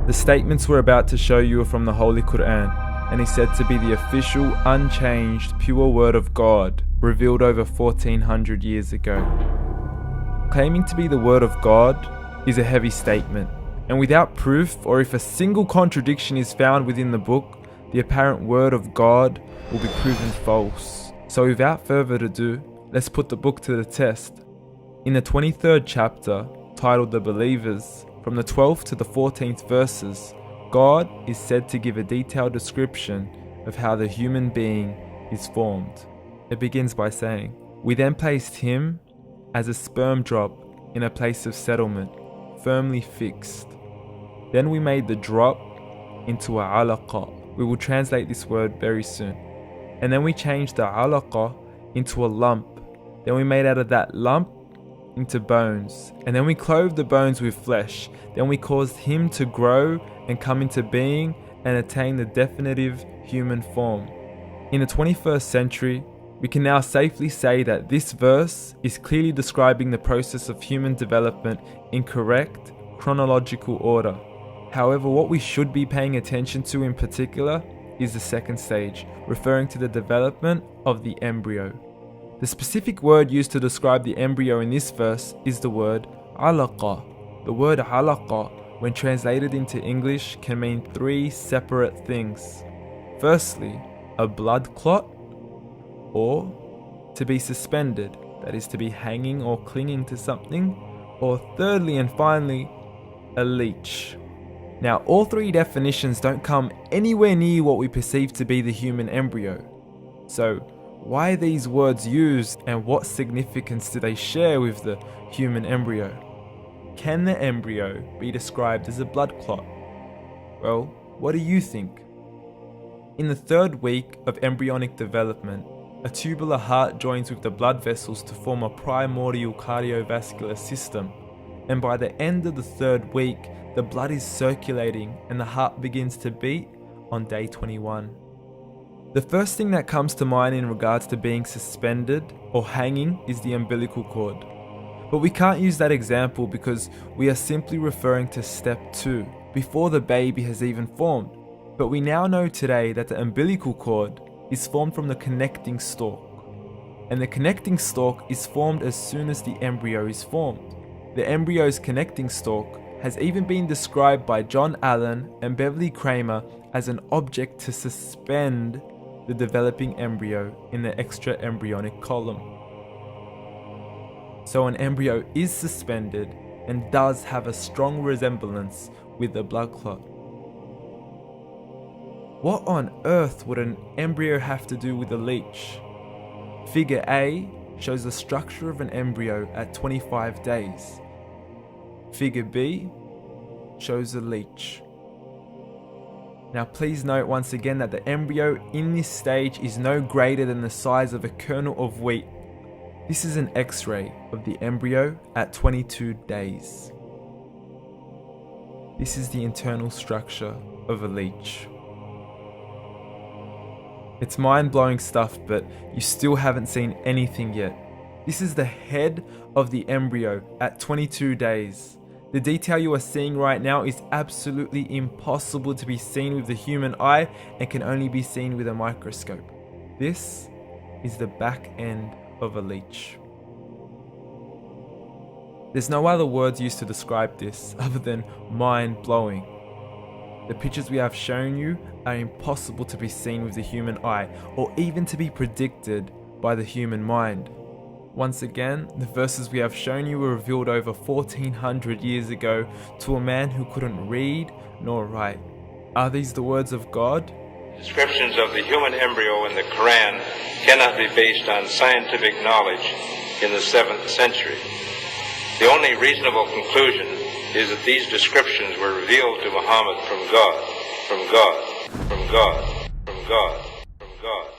The statements we're about to show you are from the Holy Qur'an, and is said to be the official, unchanged, pure word of God, revealed over 1400 years ago. Claiming to be the word of God is a heavy statement, and without proof, or if a single contradiction is found within the book, the apparent word of God will be proven false. So without further ado, let's put the book to the test. In the 23rd chapter, titled The Believers, from the 12th to the 14th verses, God is said to give a detailed description of how the human being is formed. It begins by saying, "We then placed him as a sperm drop in a place of settlement, firmly fixed. Then we made the drop into a alaqa." We will translate this word very soon. "And then we changed the alaqa into a lump. Then we made out of that lump into bones. And then we clothed the bones with flesh. Then we caused him to grow and come into being and attain the definitive human form." In the 21st century, we can now safely say that this verse is clearly describing the process of human development in correct chronological order. However, what we should be paying attention to in particular is the second stage, referring to the development of the embryo. The specific word used to describe the embryo in this verse is the word alaqa. The word alaqa, when translated into English, can mean three separate things. Firstly, a blood clot, or to be suspended, that is to be hanging or clinging to something, or thirdly and finally, a leech. Now, all three definitions don't come anywhere near what we perceive to be the human embryo. So, why are these words used, and what significance do they share with the human embryo? Can the embryo be described as a blood clot? Well, what do you think? In the third week of embryonic development, a tubular heart joins with the blood vessels to form a primordial cardiovascular system, and by the end of the third week, the blood is circulating and the heart begins to beat on day 21. The first thing that comes to mind in regards to being suspended or hanging is the umbilical cord. But we can't use that example because we are simply referring to step 2, before the baby has even formed. But we now know today that the umbilical cord is formed from the connecting stalk. And the connecting stalk is formed as soon as the embryo is formed. The embryo's connecting stalk has even been described by John Allen and Beverly Kramer as an object to suspend the developing embryo in the extra-embryonic column. So an embryo is suspended and does have a strong resemblance with a blood clot. What on earth would an embryo have to do with a leech? Figure A shows the structure of an embryo at 25 days. Figure B shows a leech. Now please note once again that the embryo in this stage is no greater than the size of a kernel of wheat. This is an X-ray of the embryo at 22 days. This is the internal structure of a leech. It's mind-blowing stuff, but you still haven't seen anything yet. This is the head of the embryo at 22 days. The detail you are seeing right now is absolutely impossible to be seen with the human eye and can only be seen with a microscope. This is the back end of a leech. There's no other words used to describe this other than mind-blowing. The pictures we have shown you are impossible to be seen with the human eye or even to be predicted by the human mind. Once again, the verses we have shown you were revealed over 1400 years ago to a man who couldn't read nor write. Are these the words of God? Descriptions of the human embryo in the Qur'an cannot be based on scientific knowledge in the 7th century. The only reasonable conclusion is that these descriptions were revealed to Muhammad from God, from God, from God, from God, from God.